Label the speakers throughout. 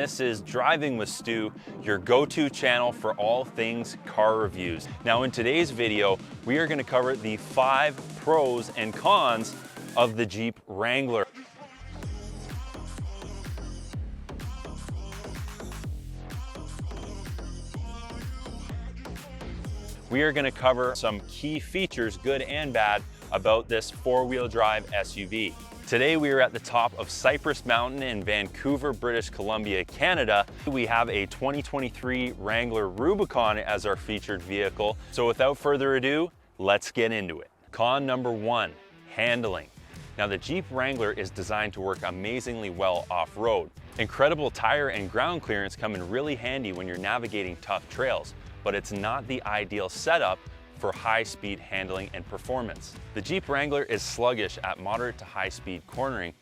Speaker 1: this is Driving with Stu, your go-to channel for all things car reviews. Now in today's video, we are going to cover the 5 pros and cons of the Jeep Wrangler. We are going to cover some key features, good and bad, about this 4-wheel drive SUV. Today we are at the top of Cypress Mountain in Vancouver, British Columbia, Canada. We have a 2023 Wrangler Rubicon as our featured vehicle. So without further ado, let's get into it. Con number 1, handling. Now the Jeep Wrangler is designed to work amazingly well off-road. Incredible tire and ground clearance come in really handy when you're navigating tough trails, but it's not the ideal setup for high-speed handling and performance. The Jeep Wrangler is sluggish at moderate to high-speed cornering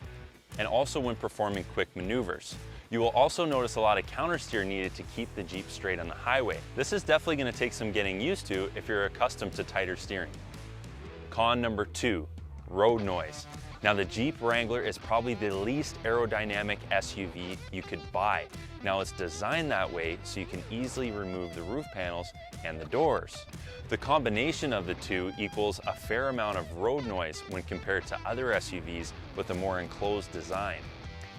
Speaker 1: and also when performing quick maneuvers. You will also notice a lot of countersteer needed to keep the Jeep straight on the highway. This is definitely going to take some getting used to if you're accustomed to tighter steering. Con number 2, road noise. Now the Jeep Wrangler is probably the least aerodynamic SUV you could buy. Now it's designed that way so you can easily remove the roof panels and the doors. The combination of the two equals a fair amount of road noise when compared to other SUVs with a more enclosed design.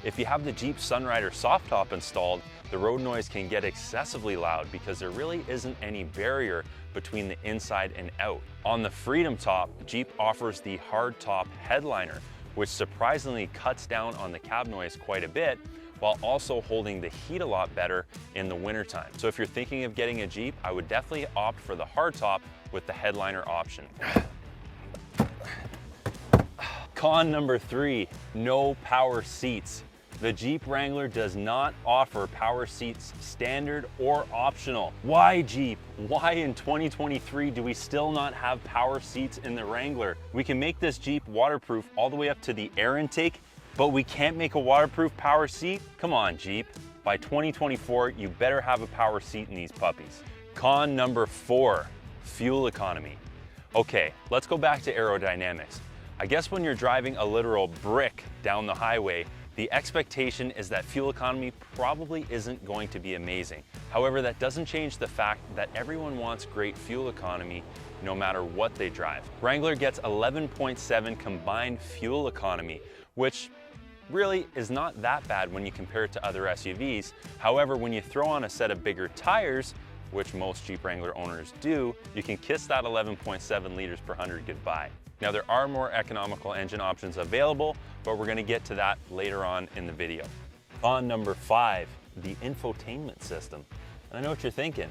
Speaker 1: If you have the Jeep Sunrider soft top installed, the road noise can get excessively loud because there really isn't any barrier between the inside and out. On the Freedom Top, Jeep offers the hard top headliner, which surprisingly cuts down on the cab noise quite a bit, while also holding the heat a lot better in the wintertime. So if you're thinking of getting a Jeep, I would definitely opt for the hardtop with the headliner option. Con number 3, no power seats. The Jeep Wrangler does not offer power seats standard or optional. Why Jeep? Why in 2023 do we still not have power seats in the Wrangler? We can make this Jeep waterproof all the way up to the air intake, but we can't make a waterproof power seat? Come on, Jeep. By 2024, you better have a power seat in these puppies. Con number 4, fuel economy. Okay, let's go back to aerodynamics. I guess when you're driving a literal brick down the highway, the expectation is that fuel economy probably isn't going to be amazing. However, that doesn't change the fact that everyone wants great fuel economy no matter what they drive. Wrangler gets 11.7 combined fuel economy, which really is not that bad when you compare it to other SUVs. However, when you throw on a set of bigger tires, which most Jeep Wrangler owners do, you can kiss that 11.7 liters per 100 goodbye. Now there are more economical engine options available, but we're gonna get to that later on in the video. On number 5, the infotainment system. And I know what you're thinking.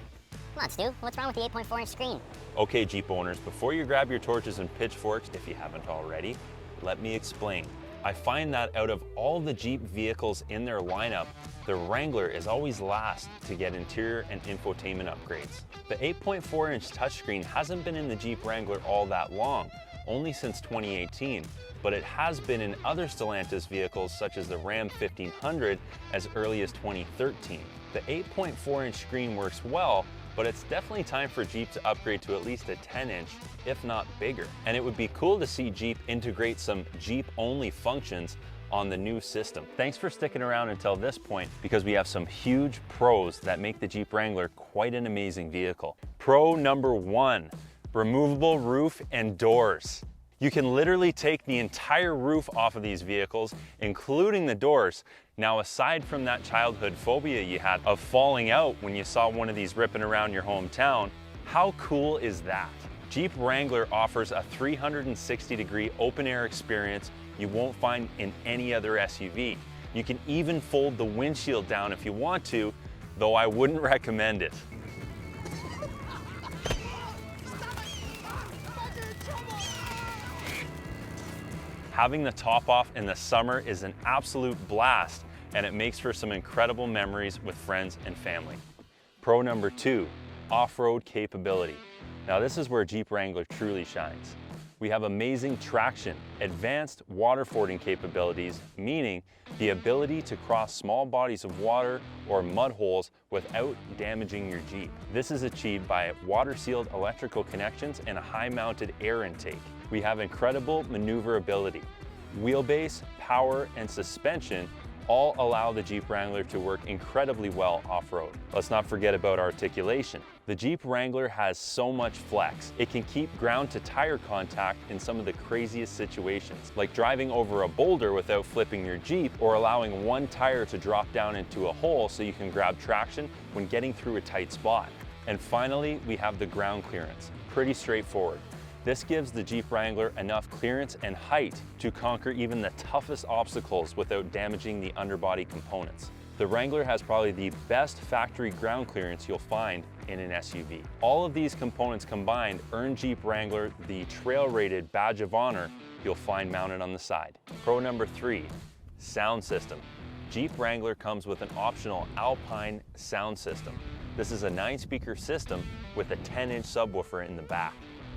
Speaker 2: Come on, Stu, what's wrong with the 8.4-inch screen?
Speaker 1: Okay, Jeep owners, before you grab your torches and pitchforks, if you haven't already, let me explain. I find that out of all the Jeep vehicles in their lineup, the Wrangler is always last to get interior and infotainment upgrades. The 8.4-inch touchscreen hasn't been in the Jeep Wrangler all that long, only since 2018, but it has been in other Stellantis vehicles such as the Ram 1500 as early as 2013. The 8.4-inch screen works well, but it's definitely time for Jeep to upgrade to at least a 10-inch, if not bigger. And it would be cool to see Jeep integrate some Jeep-only functions on the new system. Thanks for sticking around until this point because we have some huge pros that make the Jeep Wrangler quite an amazing vehicle. Pro number 1, removable roof and doors. You can literally take the entire roof off of these vehicles, including the doors. Now, aside from that childhood phobia you had of falling out when you saw one of these ripping around your hometown, how cool is that? Jeep Wrangler offers a 360-degree open-air experience you won't find in any other SUV. You can even fold the windshield down if you want to, though I wouldn't recommend it. Having the top off in the summer is an absolute blast, and it makes for some incredible memories with friends and family. Pro number 2, off-road capability. Now this is where Jeep Wrangler truly shines. We have amazing traction, advanced water fording capabilities, meaning the ability to cross small bodies of water or mud holes without damaging your Jeep. This is achieved by water-sealed electrical connections and a high-mounted air intake. We have incredible maneuverability. Wheelbase, power, and suspension all allow the Jeep Wrangler to work incredibly well off-road. Let's not forget about articulation. The Jeep Wrangler has so much flex. It can keep ground to tire contact in some of the craziest situations, like driving over a boulder without flipping your Jeep, or allowing one tire to drop down into a hole so you can grab traction when getting through a tight spot. And finally, we have the ground clearance. Pretty straightforward. This gives the Jeep Wrangler enough clearance and height to conquer even the toughest obstacles without damaging the underbody components. The Wrangler has probably the best factory ground clearance you'll find in an SUV. All of these components combined earn Jeep Wrangler the trail-rated badge of honor you'll find mounted on the side. Pro number 3, sound system. Jeep Wrangler comes with an optional Alpine sound system. This is a 9-speaker system with a 10-inch subwoofer in the back.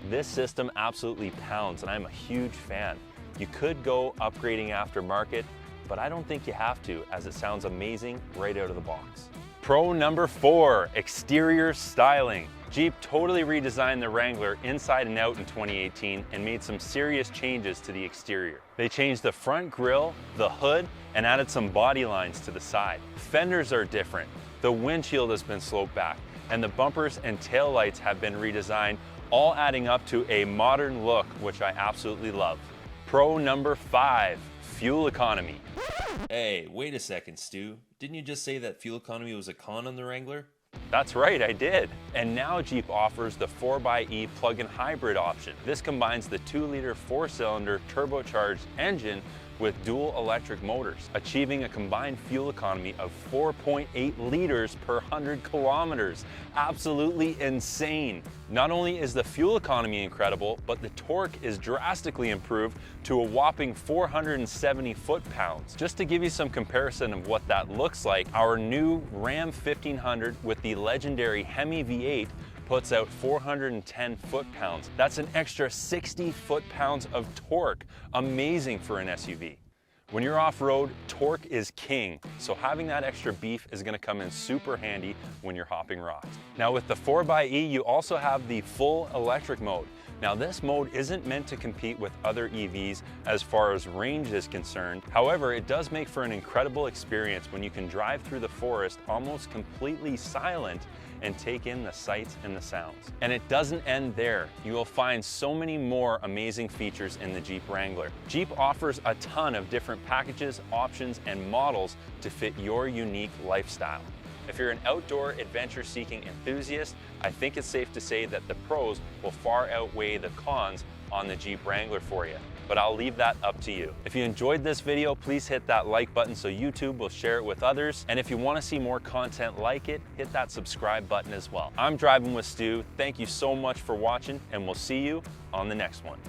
Speaker 1: This system absolutely pounds, and I'm a huge fan. You could go upgrading aftermarket, but I don't think you have to, as it sounds amazing right out of the box. Pro number 4, exterior styling. Jeep totally redesigned the Wrangler inside and out in 2018 and made some serious changes to the exterior. They changed the front grille, the hood, and added some body lines to the side. Fenders are different, the windshield has been sloped back, and the bumpers and tail lights have been redesigned, all adding up to a modern look, which I absolutely love. Pro number 5, fuel economy.
Speaker 3: Hey, wait a second, Stu. Didn't you just say that fuel economy was a con on the Wrangler?
Speaker 1: That's right, I did. And now Jeep offers the 4xe plug-in hybrid option. This combines the 2-liter 4-cylinder turbocharged engine with dual electric motors, achieving a combined fuel economy of 4.8 liters per 100 kilometers. Absolutely insane. Not only is the fuel economy incredible, but the torque is drastically improved to a whopping 470 foot-pounds. Just to give you some comparison of what that looks like, our new Ram 1500 with the legendary Hemi V8 puts out 410 foot-pounds. That's an extra 60 foot-pounds of torque. Amazing for an SUV. When you're off-road, torque is king, so having that extra beef is gonna come in super handy when you're hopping rocks. Now with the 4xe, you also have the full electric mode. Now this mode isn't meant to compete with other EVs as far as range is concerned. However, it does make for an incredible experience when you can drive through the forest almost completely silent and take in the sights and the sounds. And it doesn't end there. You will find so many more amazing features in the Jeep Wrangler. Jeep offers a ton of different packages, options, and models to fit your unique lifestyle. If you're an outdoor adventure-seeking enthusiast, I think it's safe to say that the pros will far outweigh the cons on the Jeep Wrangler for you. But I'll leave that up to you. If you enjoyed this video, please hit that like button so YouTube will share it with others. And if you want to see more content like it, hit that subscribe button as well. I'm Driving with Stu. Thank you so much for watching, and we'll see you on the next one.